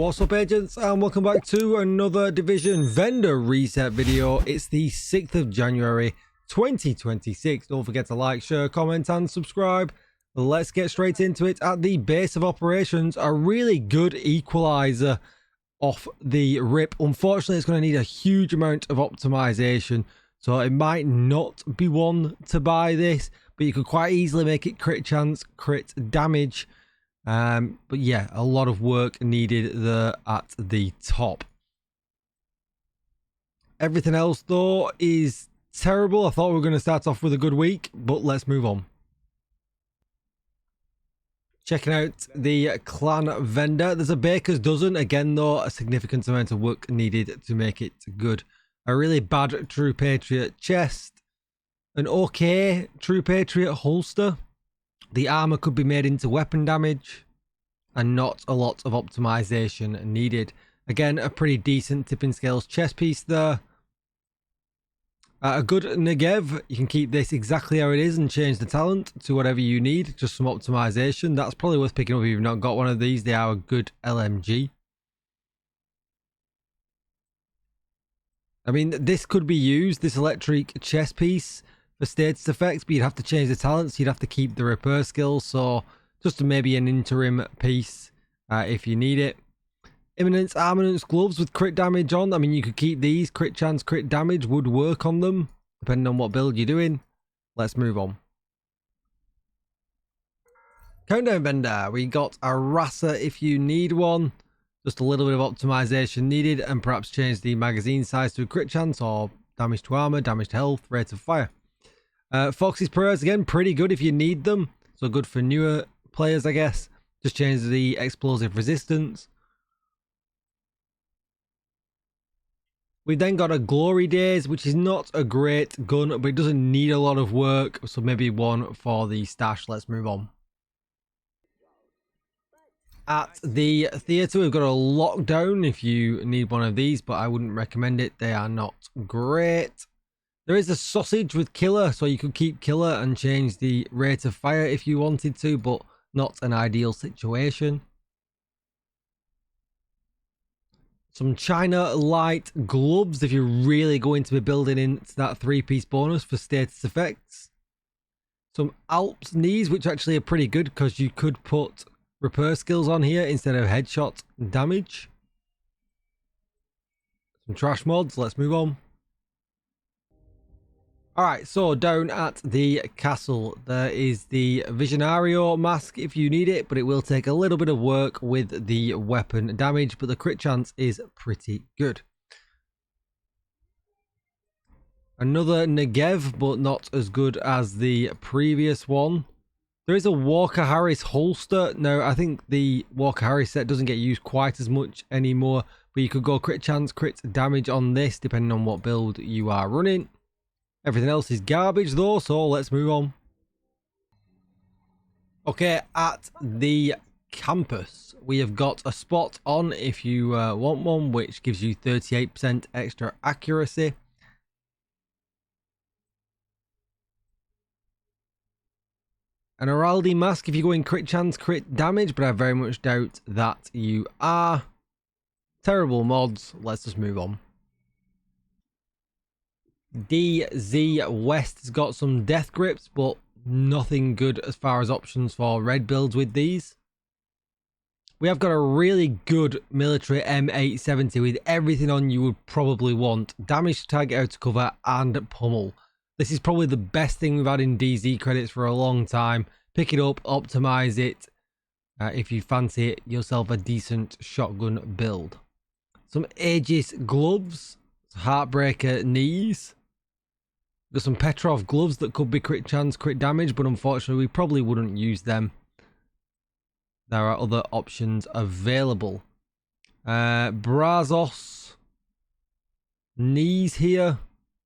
What's up, agents, and welcome back to another Division vendor reset video. It's the 6th of January 2026. Don't forget to like, share, comment and subscribe. Let's get straight into it. At the base of operations, a really good equalizer off the rip. Unfortunately, it's going to need a huge amount of optimization, so it might not be one to buy this, but you could quite easily make it crit chance, crit damage. But yeah, a lot of work needed there at the top. Everything else though is terrible. I thought we were going to start off with a good week, but let's move on. Checking out the clan vendor. There's a baker's dozen. Again though, a significant amount of work needed to make it good. A really bad True Patriot chest. An okay True Patriot holster. The armor could be made into weapon damage, and not a lot of optimization needed. Again, a pretty decent tipping scales chest piece there. A good Negev. You can keep this exactly how it is and change the talent to whatever you need. Just some optimization. That's probably worth picking up if you've not got one of these. They are a good LMG. I mean, this could be used, this electric chest piece, for status effects, but you'd have to change the talents. You'd have to keep the repair skills, so just maybe an interim piece if you need it. Imminence Armaments gloves with crit damage on. I mean, you could keep these. Crit chance, crit damage would work on them, depending on what build you're doing. Let's move on. Countdown vendor. We got a Rasa if you need one. Just a little bit of optimization needed, and perhaps change the magazine size to a crit chance, or damage to armor, damage to health, rate of fire. Fox's prayers, again, pretty good if you need them. So good for newer players, I guess. Just change the explosive resistance. We've then got a Glory Days, which is not a great gun, but it doesn't need a lot of work. So maybe one for the stash. Let's move on. At the theatre, we've got a Lockdown if you need one of these, but I wouldn't recommend it. They are not great. There is a Sausage with Killer, so you could keep Killer and change the rate of fire if you wanted to, but not an ideal situation. Some China Light gloves if you're really going to be building into that 3-piece bonus for status effects. Some Alps knees, which actually are pretty good because you could put repair skills on here instead of headshot damage. Some trash mods. Let's move on. Alright, so down at the castle, there is the Visionario mask if you need it, but it will take a little bit of work with the weapon damage, but the crit chance is pretty good. Another Negev, but not as good as the previous one. There is a Walker Harris holster. Now, I think the Walker Harris set doesn't get used quite as much anymore, but you could go crit chance, crit damage on this, depending on what build you are running. Everything else is garbage though, so let's move on. Okay, at the campus, we have got a spot on if you want one, which gives you 38% extra accuracy. An Araldi mask if you go in crit chance, crit damage, but I very much doubt that you are. Terrible mods, let's just move on. DZ West has got some death grips, but nothing good as far as options for red builds with these. We have got a really good military M870 with everything on you would probably want. Damage to target, out of cover, and pummel. This is probably the best thing we've had in DZ credits for a long time. Pick it up, optimize it if you fancy it yourself a decent shotgun build. Some Aegis gloves, Heartbreaker knees. Got some Petrov gloves that could be crit chance, crit damage, but unfortunately we probably wouldn't use them. There are other options available. Brazos knees here.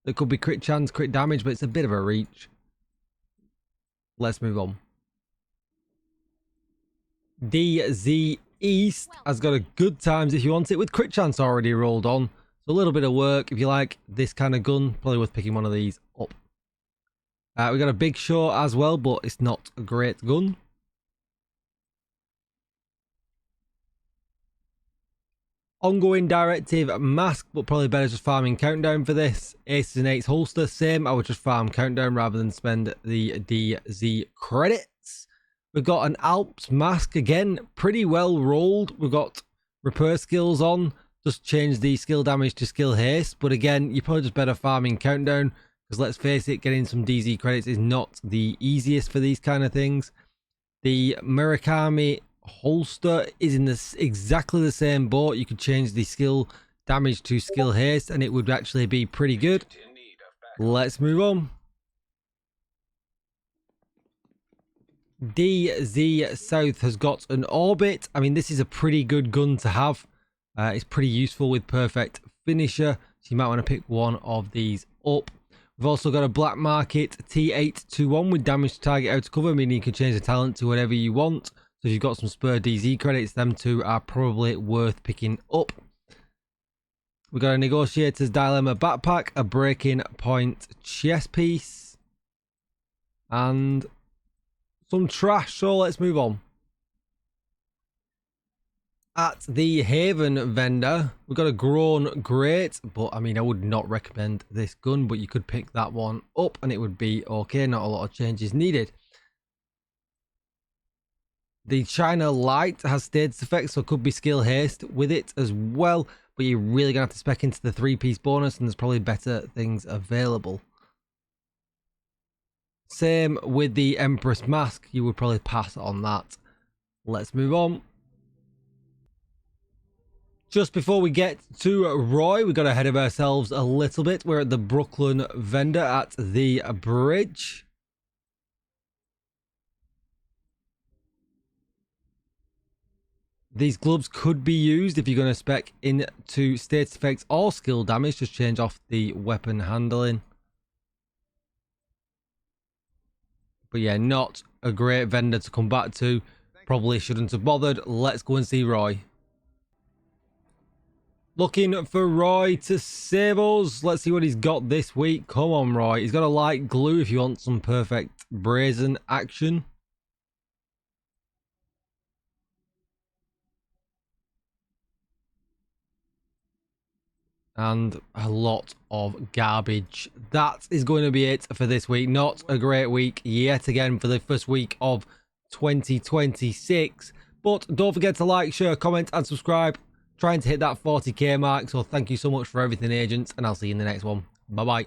That could be crit chance, crit damage, but it's a bit of a reach. Let's move on. DZ East has got a good times if you want it with crit chance already rolled on. So a little bit of work if you like this kind of gun. Probably worth picking one of these up. We got a Big Show as well, but it's not a great gun. Ongoing directive mask, but probably better just farming countdown for this. Aces and eights holster, same. I would just farm countdown rather than spend the DZ credits. We've got an Alps mask, again, pretty well rolled. We've got repair skills on, just change the skill damage to skill haste. But again, you're probably just better farming countdown, because let's face it, getting some DZ credits is not the easiest for these kind of things. The Murakami holster is in this exactly the same boat. You could change the skill damage to skill haste and it would actually be pretty good. Let's move on. DZ South has got an orbit. I mean, this is a pretty good gun to have. It's pretty useful with perfect finisher, so you might want to pick one of these up. We've also got a black market T821 with damage to target out of cover, meaning you can change the talent to whatever you want. So if you've got some spare DZ credits, them two are probably worth picking up. We've got a Negotiator's Dilemma backpack, a Breaking Point chest piece, and some trash. So let's move on. At the Haven vendor, we've got a Grown Great, but I mean, I would not recommend this gun, but you could pick that one up and it would be okay. Not a lot of changes needed. The China Light has status effects, so it could be skill haste with it as well, but you're really going to have to spec into the 3-piece bonus, and there's probably better things available. Same with the Empress Mask, you would probably pass on that. Let's move on. Just before we get to Roy, we've got ahead of ourselves a little bit. We're at the Brooklyn vendor at the bridge. These gloves could be used if you're going to spec into status effects or skill damage. Just change off the weapon handling. But yeah, not a great vendor to come back to. Probably shouldn't have bothered. Let's go and see Roy. Looking for Roy to save us. Let's see what he's got this week. Come on, Roy. He's got a light glue if you want some perfect brazen action. And a lot of garbage. That is going to be it for this week. Not a great week yet again for the first week of 2026. But don't forget to like, share, comment and subscribe. Trying to hit that 40k mark. So thank you so much for everything, agents. And I'll see you in the next one. Bye-bye.